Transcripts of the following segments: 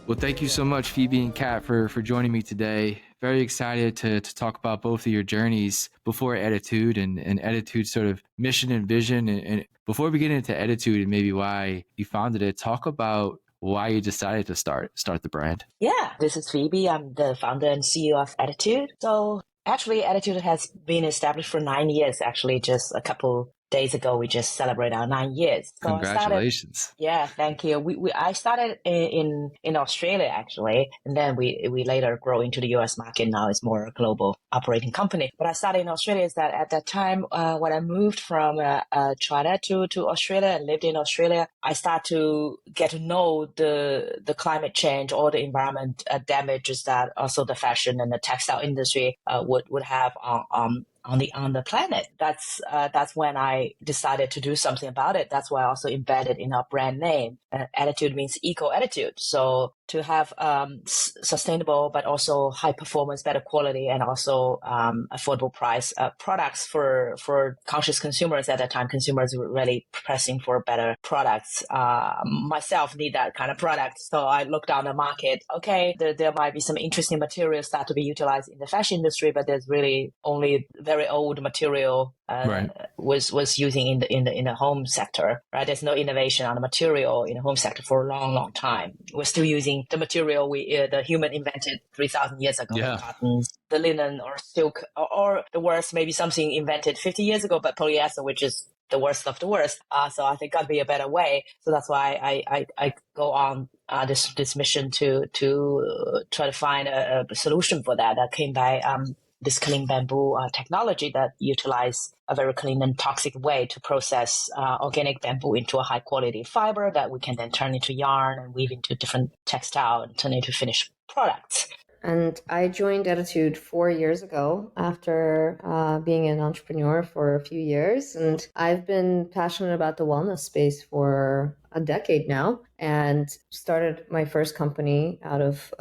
Well, thank you so much, Phoebe and Kat, for joining me today. Very excited to talk about both of your journeys before Ettitude and Ettitude sort of mission and vision. And before we get into Ettitude and maybe why you founded it, talk about why you decided to start the brand. Yeah, this is Phoebe. I'm the founder and CEO of Ettitude. So actually, Ettitude has been established for 9 years. Actually, just a couple days ago, we just celebrated our 9 years. So I started. Congratulations. Yeah, thank you. I started in Australia actually, and then we later grow into the US market. Now it's more a global operating company. But I started in Australia is that at that time when I moved from China to Australia and lived in Australia, I started to get to know the climate change or the environment damages that also the fashion and the textile industry would have on the planet. That's when I decided to do something about it. That's why I also embedded in our brand name. Attitude means eco attitude. So to have sustainable but also high performance, better quality, and also affordable price products for conscious consumers. At that time, consumers were really pressing for better products. Myself need that kind of product, so I looked on the market. Okay, there might be some interesting materials that to be utilized in the fashion industry, but there's really only very old material Right. was using in the home sector. Right, there's no innovation on the material in the home sector for a long time. We're still using the material the human invented 3,000 years ago, the Yeah. cotton, the linen, or silk, or the worst, maybe something invented 50 years ago, but polyester, which is the worst of the worst. So I think gotta be a better way. So that's why I go on this mission to try to find a solution for that. That came by this clean bamboo technology that utilize a very clean and toxic way to process organic bamboo into a high quality fiber that we can then turn into yarn and weave into different textile and turn into finished products. And I joined Ettitude 4 years ago after being an entrepreneur for a few years. And I've been passionate about the wellness space for a decade now and started my first company out of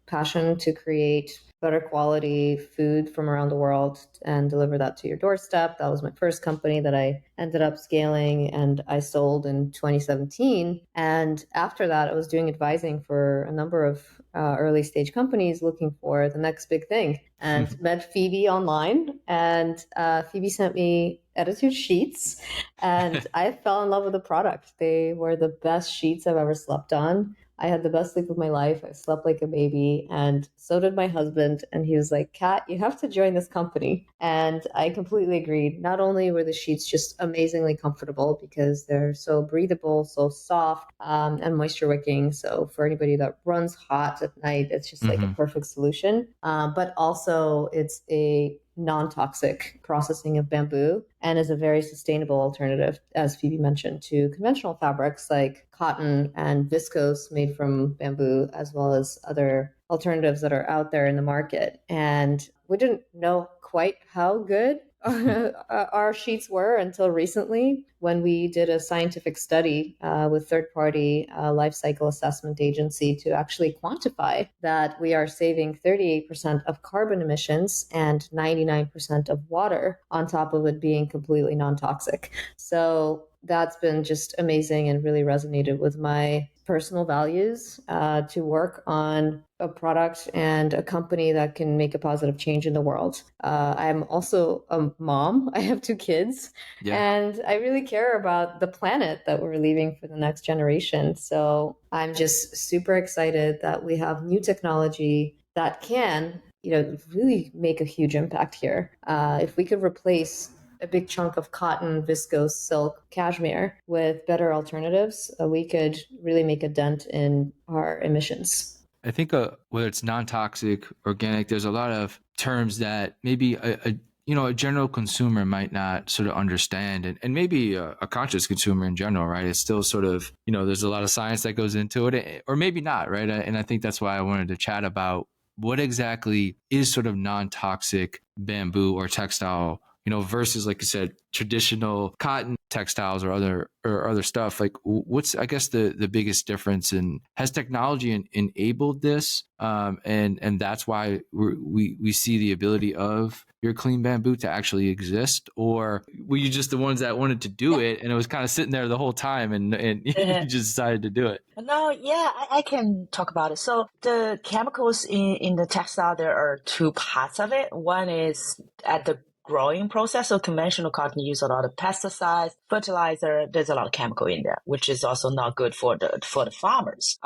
passion to create better quality food from around the world and deliver that to your doorstep. That was my first company that I ended up scaling and I sold in 2017. And after that, I was doing advising for a number of early stage companies looking for the next big thing and met Phoebe online. And Phoebe sent me Ettitude sheets and I fell in love with the product. They were the best sheets I've ever slept on. I had the best sleep of my life. I slept like a baby, and so did my husband. And he was like, Kat, you have to join this company. And I completely agreed. Not only were the sheets just amazingly comfortable because they're so breathable, so soft, and moisture wicking. So for anybody that runs hot at night, it's just like a perfect solution. But also it's a non-toxic processing of bamboo and is a very sustainable alternative, as Phoebe mentioned, to conventional fabrics like cotton and viscose made from bamboo, as well as other alternatives that are out there in the market. And we didn't know quite how good our sheets were until recently when we did a scientific study with third-party life cycle assessment agency to actually quantify that we are saving 38% of carbon emissions and 99% of water on top of it being completely non-toxic. So that's been just amazing and really resonated with my personal values to work on a product and a company that can make a positive change in the world. I'm also a mom. I have 2 kids, and I really care about the planet that we're leaving for the next generation. So I'm just super excited that we have new technology that can, really make a huge impact here. If we could replace a big chunk of cotton, viscose, silk, cashmere with better alternatives, we could really make a dent in our emissions. I think whether it's non-toxic, organic, there's a lot of terms that maybe a general consumer might not sort of understand, and maybe a conscious consumer in general, right? It's still sort of, there's a lot of science that goes into it, or maybe not, right? And I think that's why I wanted to chat about what exactly is sort of non-toxic bamboo or textile, versus, like you said, traditional cotton, textiles or other stuff. Like, what's, I guess, the biggest difference? And has technology enabled this? And that's why we see the ability of your clean bamboo to actually exist, or were you just the ones that wanted to do it and it was kind of sitting there the whole time and you just decided to do it? No, yeah, I can talk about it. So the chemicals in the textile, there are two parts of it. One is at the growing process. So conventional cotton use a lot of pesticides, fertilizer. There's a lot of chemical in there, which is also not good for the farmers.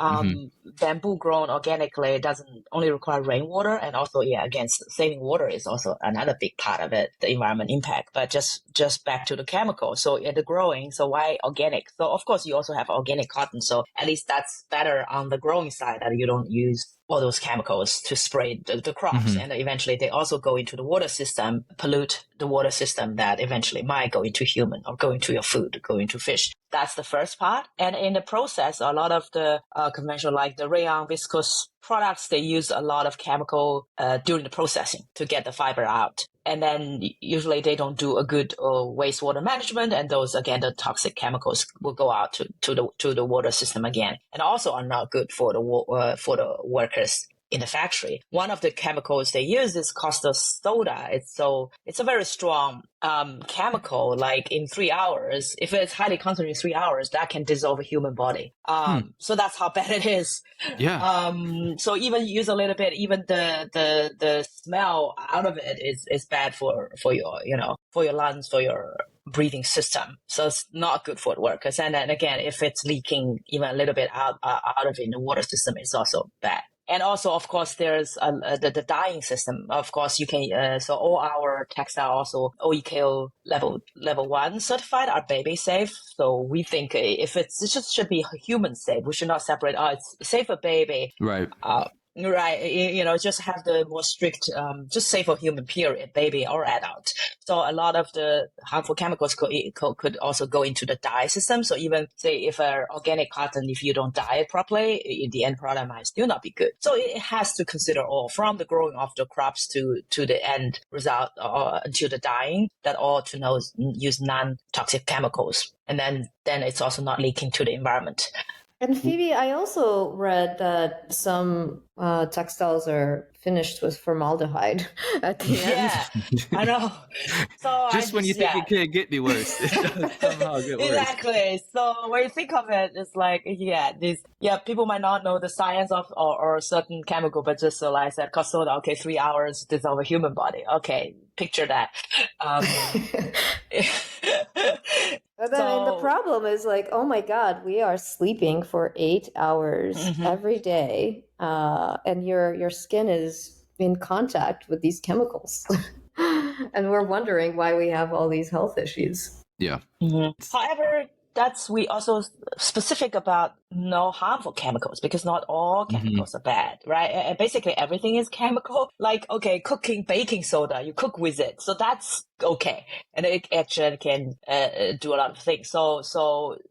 Bamboo grown organically doesn't only require rainwater, and also, again, saving water is also another big part of it, the environment impact. But just back to the chemical. So at the growing, so why organic? So of course you also have organic cotton. So at least that's better on the growing side, that you don't use all those chemicals to spray the crops. And eventually they also go into the water system, pollute the water system, that eventually might go into human or go into your food, go into fish. That's the first part. And in the process, a lot of the conventional, like the rayon viscose products, they use a lot of chemical during the processing to get the fiber out. And then usually they don't do a good wastewater management, and those, again, the toxic chemicals will go out to the water system again, and also are not good for the workers in the factory. One of the chemicals they use is caustic soda. It's a very strong chemical. Like in 3 hours, if it's highly concentrated in 3 hours, that can dissolve a human body. So that's how bad it is. Yeah. So even use a little bit, even the smell out of it is bad for your lungs, for your breathing system. So it's not good for the workers. And then again, if it's leaking even a little bit out of in the water system, it's also bad. And also, of course, there's the dyeing system. Of course, you can. So all our textile also OEKO level 1 certified, are baby safe. So we think if it just should be human safe, we should not separate. It's safe for baby. Right. Right. Just have the more strict, just safe for human, period, baby or adult. So a lot of the harmful chemicals could also go into the dye system. So even say if organic cotton, if you don't dye it properly, the end product might still not be good. So it has to consider all, from the growing of the crops to the end result, to the dyeing, that all to use non-toxic chemicals. And then it's also not leaking to the environment. And Phoebe, I also read that some textiles are finished with formaldehyde at the end. Yeah, I know. So when you think it can't get any worse, it does somehow get worse. Exactly. So when you think of it, it's like, people might not know the science of or certain chemical, but just so like I said, caustic soda, 3 hours dissolve a human body. Okay, picture that. But then the problem is like, oh my God, we are sleeping for 8 hours every day, and your skin is in contact with these chemicals. And we're wondering why we have all these health issues. Yeah. However, we also specific about no harmful chemicals, because not all chemicals are bad, right? And basically everything is chemical. Like, cooking baking soda, you cook with it. So that's okay. And it actually can do a lot of things. So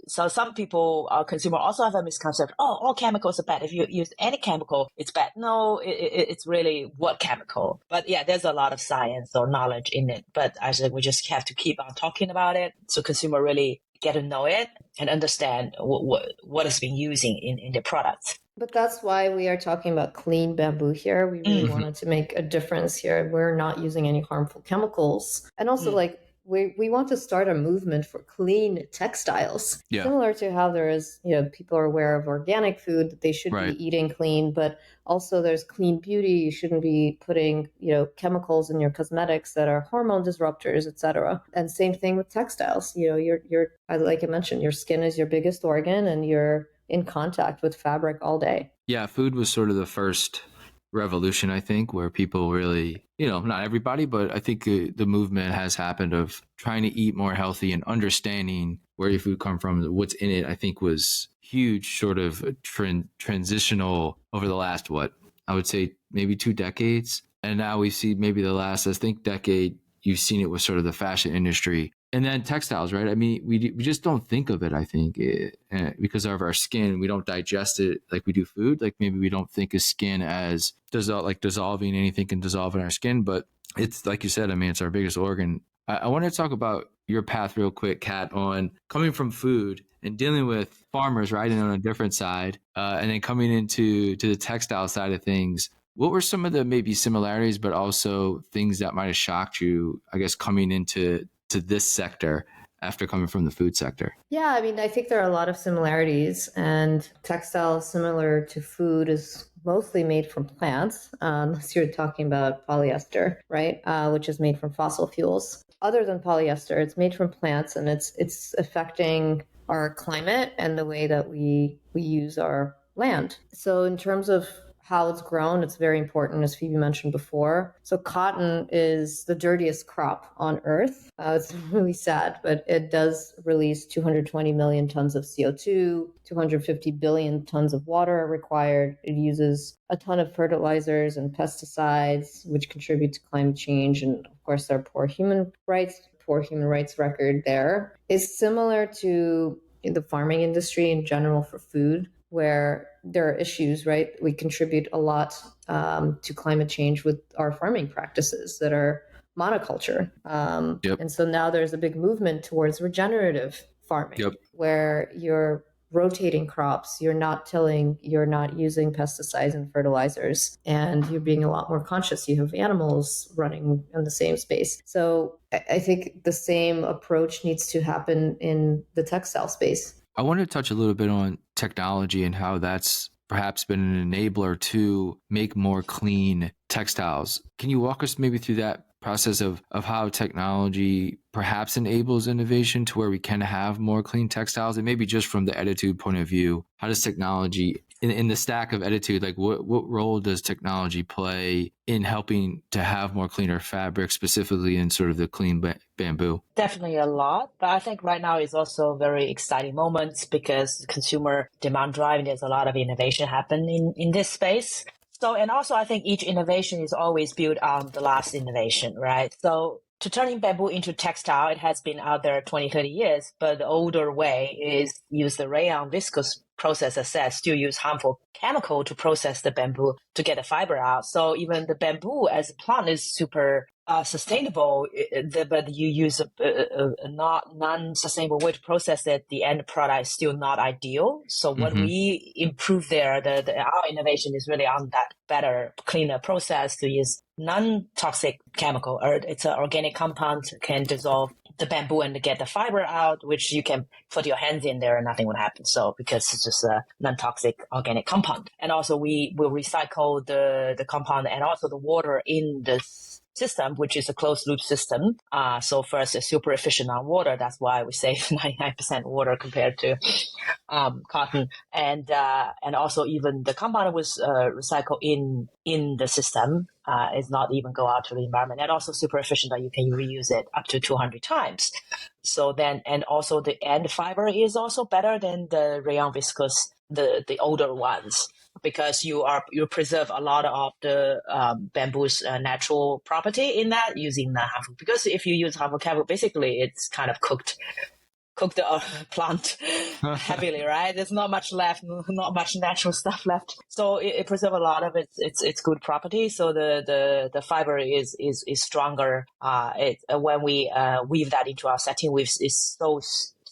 some people, our consumer, also have a misconception. Oh, all chemicals are bad. If you use any chemical, it's bad. No, it's really what chemical. But there's a lot of science or knowledge in it. But I think we just have to keep on talking about it, so consumer really get to know it and understand what is being using in the products. But that's why we are talking about clean bamboo here. We really wanted to make a difference here. We're not using any harmful chemicals. And also we want to start a movement for clean textiles. Yeah. Similar to how there is, people are aware of organic food, that they should be eating clean, but also there's clean beauty. You shouldn't be putting, chemicals in your cosmetics that are hormone disruptors, etc. And same thing with textiles. You're like I mentioned, your skin is your biggest organ, and you're in contact with fabric all day. Yeah, food was sort of the first revolution, I think, where people really, not everybody, but I think the movement has happened of trying to eat more healthy and understanding where your food come from, what's in it. I think was huge, sort of transitional over the last, I would say maybe 2 decades. And now we see maybe the last, I think, decade, you've seen it with sort of the fashion industry. And then textiles, right? I mean, we just don't think of it, I think, because of our skin. We don't digest it like we do food. Like maybe we don't think of skin as dissolving. Anything can dissolve in our skin. But it's like you said, I mean, it's our biggest organ. I want to talk about your path real quick, Kat, on coming from food and dealing with farmers, right, and on a different side, and then coming into the textile side of things. What were some of the maybe similarities, but also things that might have shocked you, I guess, coming into this sector after coming from the food sector? Yeah, I mean, I think there are a lot of similarities, and textile, similar to food, is mostly made from plants, unless you're talking about polyester, right? Which is made from fossil fuels. Other than polyester, it's made from plants, and it's affecting our climate and the way that we use our land. So in terms of how it's grown, it's very important, as Phoebe mentioned before. So cotton is the dirtiest crop on Earth. It's really sad, but it does release 220 million tons of CO2, 250 billion tons of water are required. It uses a ton of fertilizers and pesticides, which contribute to climate change. And of course, there are poor human rights record there. It's similar to the farming industry in general for food, where there are issues, right? We contribute a lot to climate change with our farming practices that are monoculture. Yep. And so now there's a big movement towards regenerative farming, Yep. where you're rotating crops, you're not tilling, you're not using pesticides and fertilizers, and you're being a lot more conscious. You have animals running in the same space. So I think the same approach needs to happen in the textile space. I want to touch a little bit on technology and how that's perhaps been an enabler to make more clean textiles. Can you walk us maybe through that process of how technology perhaps enables innovation to where we can have more clean textiles? And maybe just from the Ettitude point of view, how does technology in the stack of Ettitude, like what role does technology play in helping to have more cleaner fabric, specifically in sort of the clean bamboo? Definitely a lot, but I think right now is also very exciting moments because consumer demand driving, there's a lot of innovation happening in this space. So, and also I think each innovation is always built on the last innovation, right? So to turning bamboo into textile, it has been out there 20, 30 years, but the older way is use the rayon viscose process, as said, still use harmful chemical to process the bamboo to get the fiber out. So even the bamboo as a plant is super sustainable, but you use a not non-sustainable way to process it, the end product is still not ideal. So what we improve there, our innovation is really on that better, cleaner process to use non-toxic chemical, or it's an organic compound, can dissolve the bamboo and get the fiber out, which you can put your hands in there and nothing will happen. So because it's just a non-toxic organic compound. And also we will recycle the compound and also the water in the system, which is a closed loop system. So first, it's super efficient on water. That's why we save 99% water compared to cotton. And also even the compound was recycled in the system. It's not even go out to the environment. And also super efficient that you can reuse it up to 200 times. So then, and also the end fiber is also better than the rayon viscose, the older ones, because you preserve a lot of the bamboo's natural property in that using the harmful. Because if you use harmful chemical, basically it's kind of cooked the plant heavily, right? There's not much left, not much natural stuff left. So it preserves a lot of its good property. So the fiber is stronger. When we weave that into our setting, it's so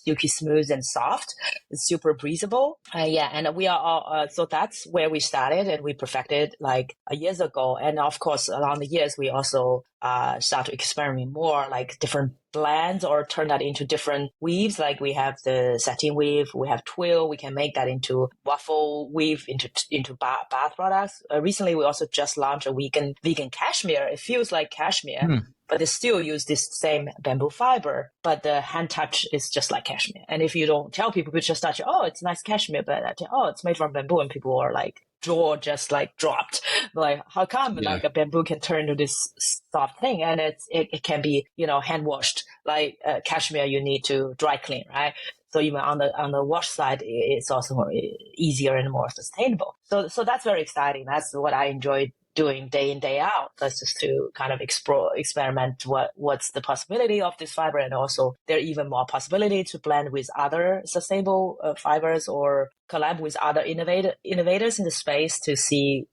silky smooth and soft. It's super breathable. And we are all, so that's where we started and we perfected like years ago. And of course, along the years, we also start to experiment more, like different blends or turn that into different weaves. Like we have the satin weave, we have twill, we can make that into waffle weave, into bath products. Recently, we also just launched a vegan cashmere. It feels like cashmere. But they still use this same bamboo fiber, but the hand touch is just like cashmere. And if you don't tell people, people just touch, oh, it's nice cashmere, but it's made from bamboo, and people are like, jaw just like dropped. Like, how come like a bamboo can turn into this soft thing? And it can be, hand washed. Like cashmere, you need to dry clean, right? So even on the wash side, it's also more easier and more sustainable. So that's very exciting. That's what I enjoyed doing day in, day out. That's just to kind of experiment what's the possibility of this fiber. And also there are even more possibility to blend with other sustainable fibers or collab with other innovators in the space to see,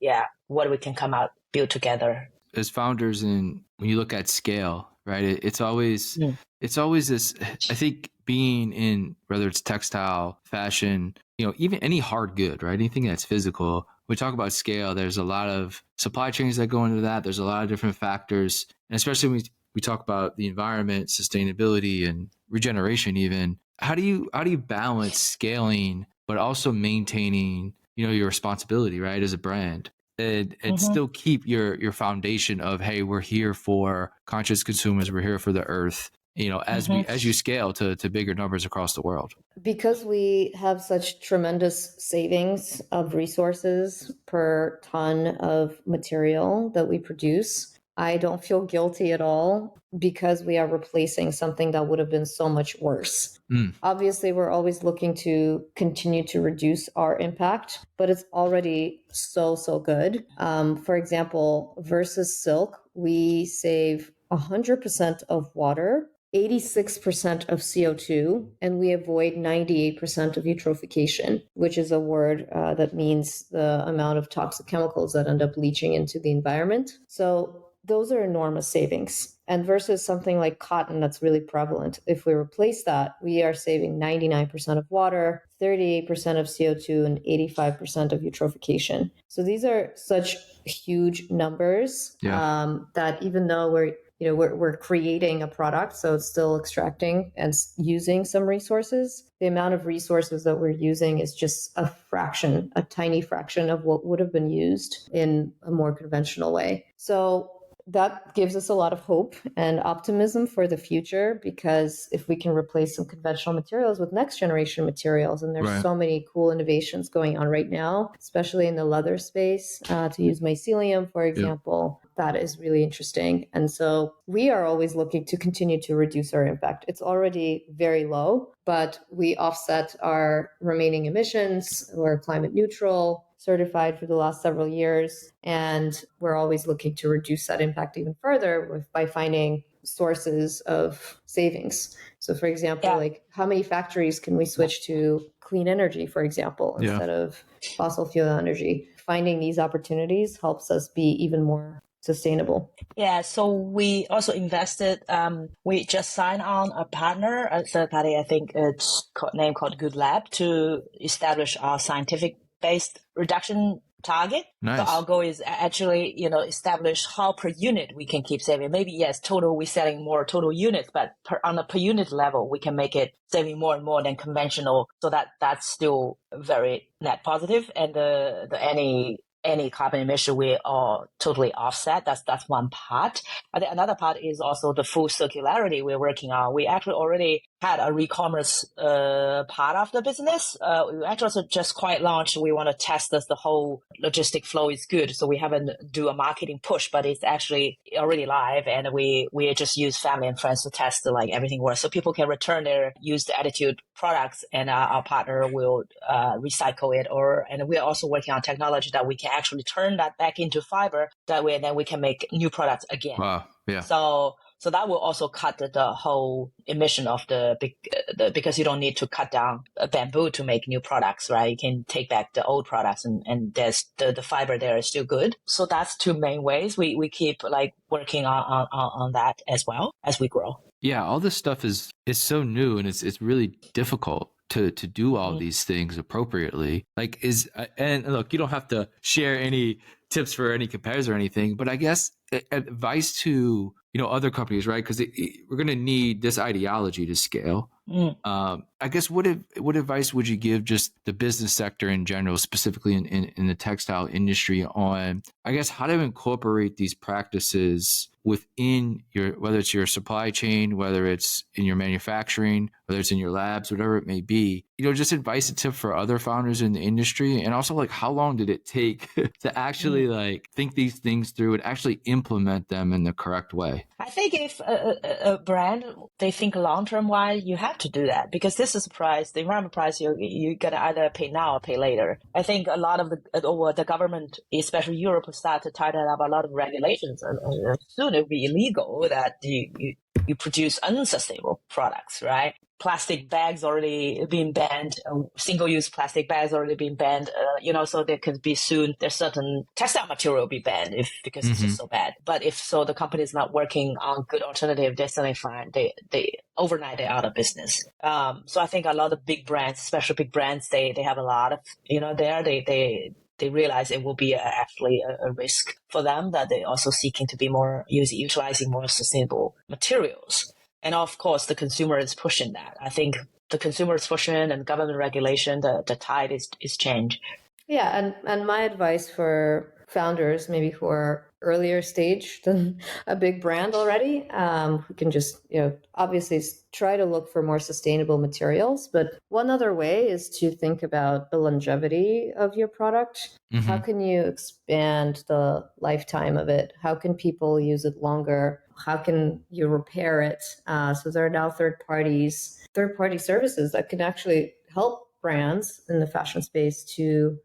what we can build together. As founders in when you look at scale, right? Mm. It's always this. I think being in whether it's textile, fashion, even any hard good, right? Anything that's physical. We talk about scale. There's a lot of supply chains that go into that. There's a lot of different factors, and especially when we talk about the environment, sustainability, and regeneration. Even how do you balance scaling but also maintaining your responsibility, right, as a brand? And Mm-hmm. still keep your foundation of, hey, we're here for conscious consumers, we're here for the earth, as you scale to bigger numbers across the world. Because we have such tremendous savings of resources per ton of material that we produce, I don't feel guilty at all because we are replacing something that would have been so much worse. Obviously, we're always looking to continue to reduce our impact, but it's already so good. For example, versus silk, we save 100% of water, 86% of CO2, and we avoid 98% of eutrophication, which is a word that means the amount of toxic chemicals that end up leaching into the environment. So those are enormous savings. And versus something like cotton that's really prevalent, if we replace that, we are saving 99% of water, 38% of CO2, and 85% of eutrophication. So these are such huge numbers that even though we're creating a product, so it's still extracting and using some resources, the amount of resources that we're using is just a fraction, a tiny fraction of what would have been used in a more conventional way. So that gives us a lot of hope and optimism for the future, because if we can replace some conventional materials with next generation materials, and there's so many cool innovations going on right now, especially in the leather space, to use mycelium, for example, that is really interesting. And so we are always looking to continue to reduce our impact. It's already very low, but we offset our remaining emissions. We're climate neutral, certified for the last several years, and we're always looking to reduce that impact even further by finding sources of savings. So for example, like how many factories can we switch to clean energy, for example, instead of fossil fuel energy? Finding these opportunities helps us be even more sustainable. Yeah, so we also invested, we just signed on a partner, a third party, I think it's named called Good Lab, to establish our scientific-based reduction target. Nice. So our goal is actually, establish how per unit we can keep saving. Maybe, yes, total, we're selling more total units, but on a per unit level, we can make it saving more and more than conventional. So that's still very net positive. And any carbon emission we are totally offset. That's one part. I think another part is also the full circularity we're working on. We actually already had a re-commerce part of the business. We actually also just quite launched. We want to test that the whole logistic flow is good. So we haven't do a marketing push, but it's actually already live, and we just use family and friends to test like everything works. So people can return their used Ettitude products, and our partner will recycle it. And we're also working on technology that we can actually turn that back into fiber. That way, then we can make new products again. Wow. Yeah. So that will also cut the whole emission of because you don't need to cut down bamboo to make new products, right? You can take back the old products, and there's the fiber there is still good. So that's two main ways we keep like working on that as well as we grow. Yeah, all this stuff is so new, and it's really difficult to do all these things appropriately. Like and look, you don't have to share any tips for any competitors or anything, but I guess advice to other companies, right? Because we're going to need this ideology to scale. I guess what advice would you give just the business sector in general, specifically in the textile industry, on I guess how to incorporate these practices within whether it's your supply chain, whether it's in your manufacturing, whether it's in your labs, whatever it may be, just advice and tip for other founders in the industry. And also, like, how long did it take to actually like think these things through and actually implement them in the correct way? I think if a brand, they think long-term wise, you have to do that, because this is a price, the environment price, you got to either pay now or pay later. I think a lot of the government, especially Europe, will start to tighten up a lot of regulations. And soon it will be illegal that you you produce unsustainable products, right? Plastic bags already being banned, single-use plastic bags already being banned, so there could be soon, there's certain textile material be banned because it's just so bad. But if so, the company is not working on good alternative, they're suddenly fine. They overnight they're out of business. So I think a lot of big brands, especially big brands, they have a lot of, they realize it will be actually a risk for them, that they're also seeking to be more utilizing more sustainable materials. And of course, the consumer is pushing that. I think the consumer is pushing and government regulation, the tide is changed. Yeah, and my advice for founders, maybe who are earlier stage than a big brand already, who can just, obviously try to look for more sustainable materials. But one other way is to think about the longevity of your product. How can you expand the lifetime of it? How can people use it longer? How can you repair it? So there are now third-party services that can actually help brands in the fashion space to,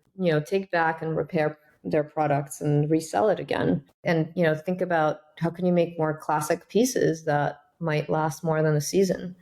take back and repair their products and resell it again. And, think about how can you make more classic pieces that might last more than a season.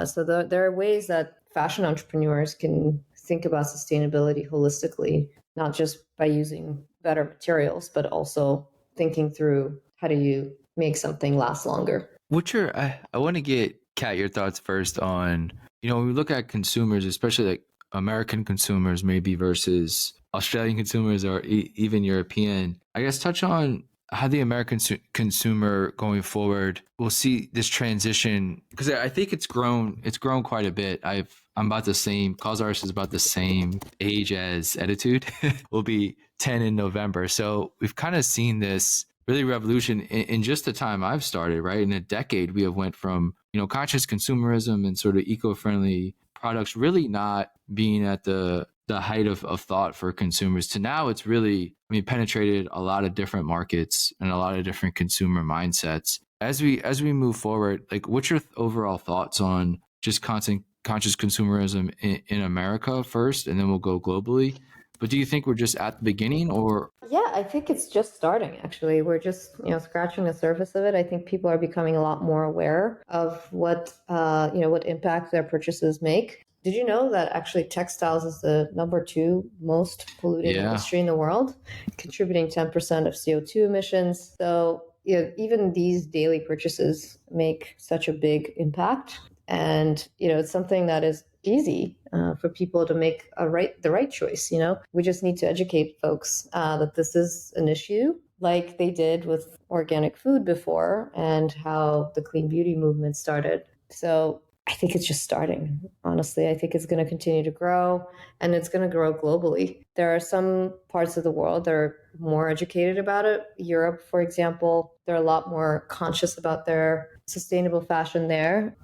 So there are ways that fashion entrepreneurs can think about sustainability holistically, not just by using better materials, but also thinking through how do you make something last longer. I want to get, Kat, your thoughts first on, when we look at consumers, especially like American consumers maybe versus Australian consumers or even European, I guess touch on how the American consumer going forward will see this transition, because I think it's grown quite a bit. I'm about the same, Cosarts is about the same age as Ettitude. Will be 10 in November. So we've kind of seen this really revolution in just the time I've started, right? In a decade, we have went from, conscious consumerism and sort of eco-friendly products really not being at the height of thought for consumers to now it's really, penetrated a lot of different markets and a lot of different consumer mindsets. As we move forward, like what's your overall thoughts on just conscious consumerism in America first, and then we'll go globally? But do you think we're just at the beginning, or? Yeah, I think it's just starting, actually. We're just, scratching the surface of it. I think people are becoming a lot more aware of what impact their purchases make. Did you know that actually textiles is the number 2 most polluting industry in the world, contributing 10% of CO2 emissions? So, even these daily purchases make such a big impact. And, it's something that is easy for people to make the right choice. We just need to educate folks that this is an issue, like they did with organic food before and how the clean beauty movement started. So I think it's just starting. Honestly, I think it's going to continue to grow, and it's going to grow globally. There are some parts of the world that are more educated about it. Europe, for example, they're a lot more conscious about their sustainable fashion there.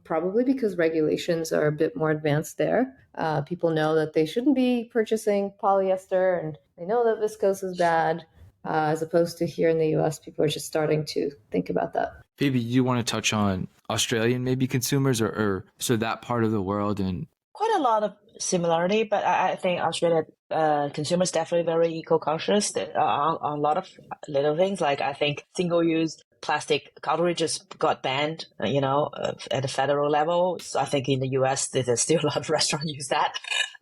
Probably because regulations are a bit more advanced there. People know that they shouldn't be purchasing polyester, and they know that viscose is bad, as opposed to here in the US, people are just starting to think about that. Phoebe, you want to touch on Australian maybe consumers or so that part of the world? And quite a lot of similarity, but I think Australia consumers definitely very eco-conscious on a lot of little things. Like I think single-use plastic cartridges got banned, at the federal level. So I think in the US, there's still a lot of restaurants use that.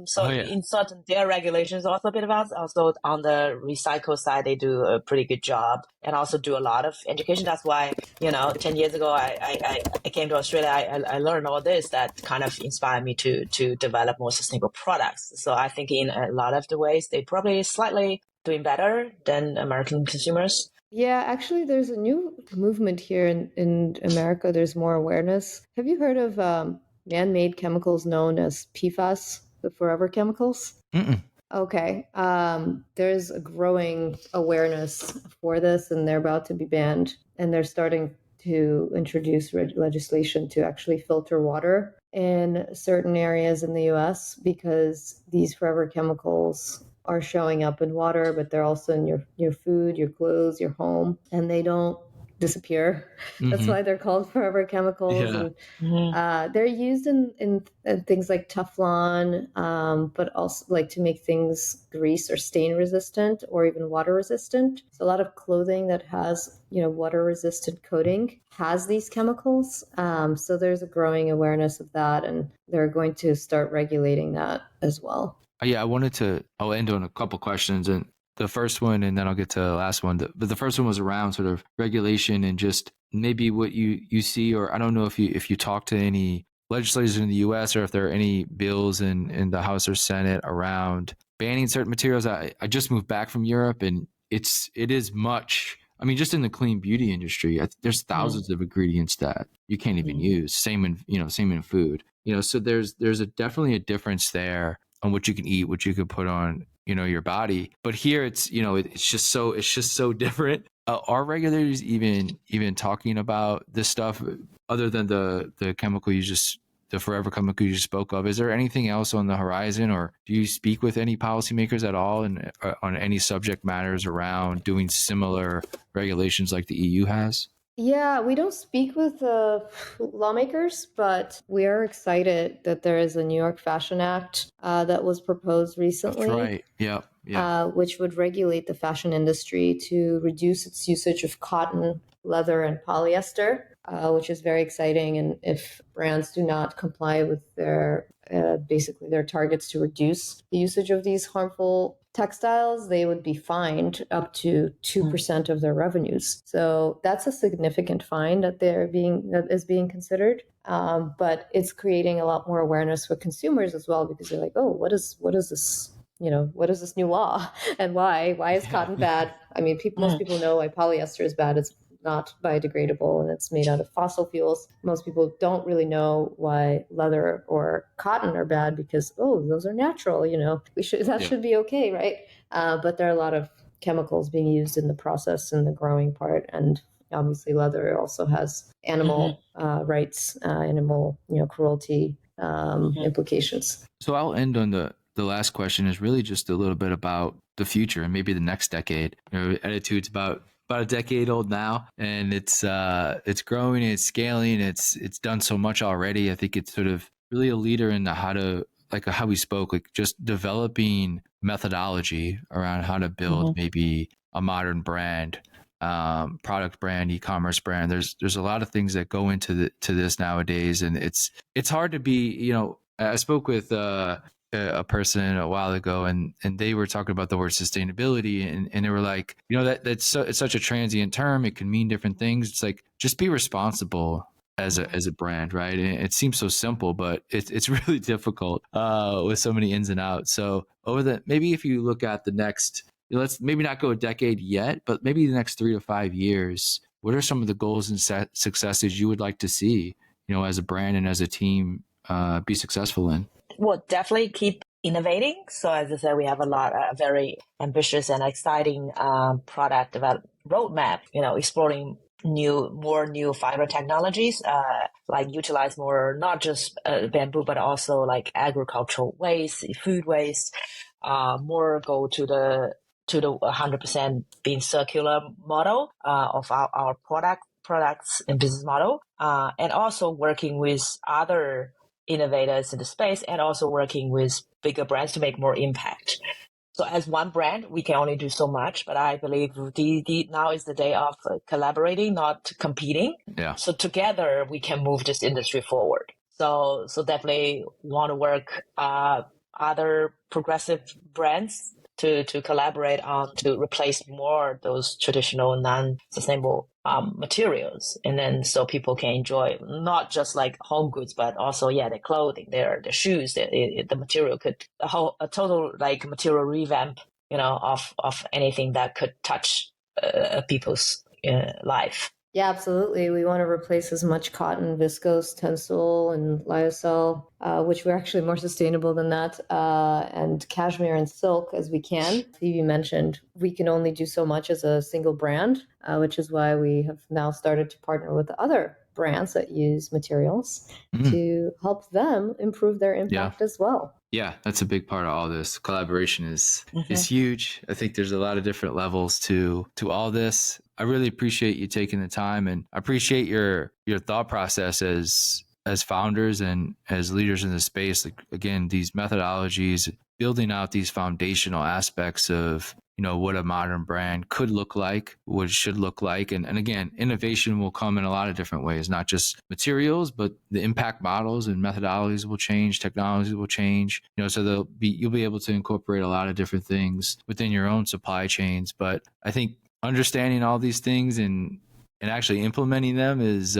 So in certain, their regulations also a bit about. Also on the recycle side, they do a pretty good job and also do a lot of education. That's why, 10 years ago, I came to Australia. I learned all this that kind of inspired me to develop more sustainable products. So I think in a lot of the ways, they probably slightly doing better than American consumers. Yeah, actually, there's a new movement here in America. There's more awareness. Have you heard of man-made chemicals known as PFAS, the forever chemicals? Mm-mm. Okay. There's a growing awareness for this, and they're about to be banned. And they're starting to introduce legislation to actually filter water in certain areas in the US because these forever chemicals are showing up in water, but they're also in your food, your clothes, your home, and they don't disappear. That's Mm-hmm. why they're called forever chemicals. Yeah. And they're used in things like Teflon, but also like to make things grease or stain resistant or even water resistant. So a lot of clothing that has, water resistant coating has these chemicals. So there's a growing awareness of that, and they're going to start regulating that as well. Yeah, I'll end on a couple questions, and the first one, and then I'll get to the last one. But the first one was around sort of regulation and just maybe what you see, or I don't know if you talk to any legislators in the U.S. or if there are any bills in the House or Senate around banning certain materials. I just moved back from Europe, and it is much. I mean, just in the clean beauty industry, there's thousands of ingredients that you can't even use. Same in food. So there's definitely a difference there on what you can eat, what you can put on, your body. But here it's just so different. Are regulators even talking about this stuff other than the chemical the forever chemical you just spoke of? Is there anything else on the horizon, or do you speak with any policymakers at all and on any subject matters around doing similar regulations like the EU has? Yeah, we don't speak with lawmakers, but we are excited that there is a New York Fashion Act that was proposed recently. That's right. Yeah. Which would regulate the fashion industry to reduce its usage of cotton, leather, and polyester, which is very exciting. And if brands do not comply with their targets to reduce the usage of these harmful textiles, they would be fined up to 2% of their revenues. So that's a significant fine that is being considered. But it's creating a lot more awareness for consumers as well, because they're like, oh, what is this? What is this new law, and why is cotton bad? I mean, most people know why polyester is bad. It's not biodegradable and it's made out of fossil fuels. Most people don't really know why leather or cotton are bad because, those are natural, should be okay, right? But there are a lot of chemicals being used in the process and the growing part. And obviously leather also has animal rights, animal, cruelty implications. So I'll end on the last question is really just a little bit about the future and maybe the next decade. Ettitude's about a decade old now, and it's growing, it's scaling, it's done so much already. I think it's sort of really a leader in how we spoke, like just developing methodology around how to build maybe a modern brand, product brand, e-commerce brand. There's a lot of things that go into this nowadays, and it's hard to be. I spoke with a person a while ago, and they were talking about the word sustainability, and they were like, it's such a transient term. It can mean different things. It's like, just be responsible as a brand, right? And it seems so simple, but it's really difficult with so many ins and outs. So maybe if you look at the next, let's maybe not go a decade yet, but maybe the next 3 to 5 years, what are some of the goals and successes you would like to see, as a brand and as a team, be successful in? We'll definitely keep innovating. So as I said, we have a lot of very ambitious and exciting product development roadmap, exploring more new fiber technologies, like utilize more, not just bamboo, but also like agricultural waste, food waste, more go to the 100% being circular model of our products and business model, and also working with other innovators in the space, and also working with bigger brands to make more impact. So as one brand, we can only do so much, but I believe now is the day of collaborating, not competing. Yeah. So together we can move this industry forward. So definitely want to work other progressive brands to collaborate on to replace more those traditional non-sustainable materials, and then so people can enjoy not just like home goods, but also their clothing, their shoes, the material could a total like material revamp, of anything that could touch people's life. Yeah, absolutely. We want to replace as much cotton, viscose, tencel, and lyocell, which we're actually more sustainable than that, and cashmere and silk as we can. Phoebe mentioned we can only do so much as a single brand, which is why we have now started to partner with other brands that use materials to help them improve their impact as well. Yeah, that's a big part of all this. Collaboration is huge. I think there's a lot of different levels to all this. I really appreciate you taking the time, and I appreciate your thought process as founders and as leaders in the space. Like, again, these methodologies, building out these foundational aspects of, what a modern brand could look like, what it should look like. And again, innovation will come in a lot of different ways, not just materials, but the impact models and methodologies will change, technologies will change, so you'll be able to incorporate a lot of different things within your own supply chains. But I think understanding all these things and actually implementing them is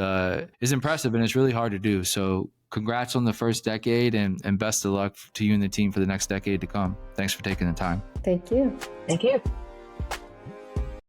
impressive, and it's really hard to do. So congrats on the first decade, and best of luck to you and the team for the next decade to come. Thanks for taking the time. Thank you. Thank you.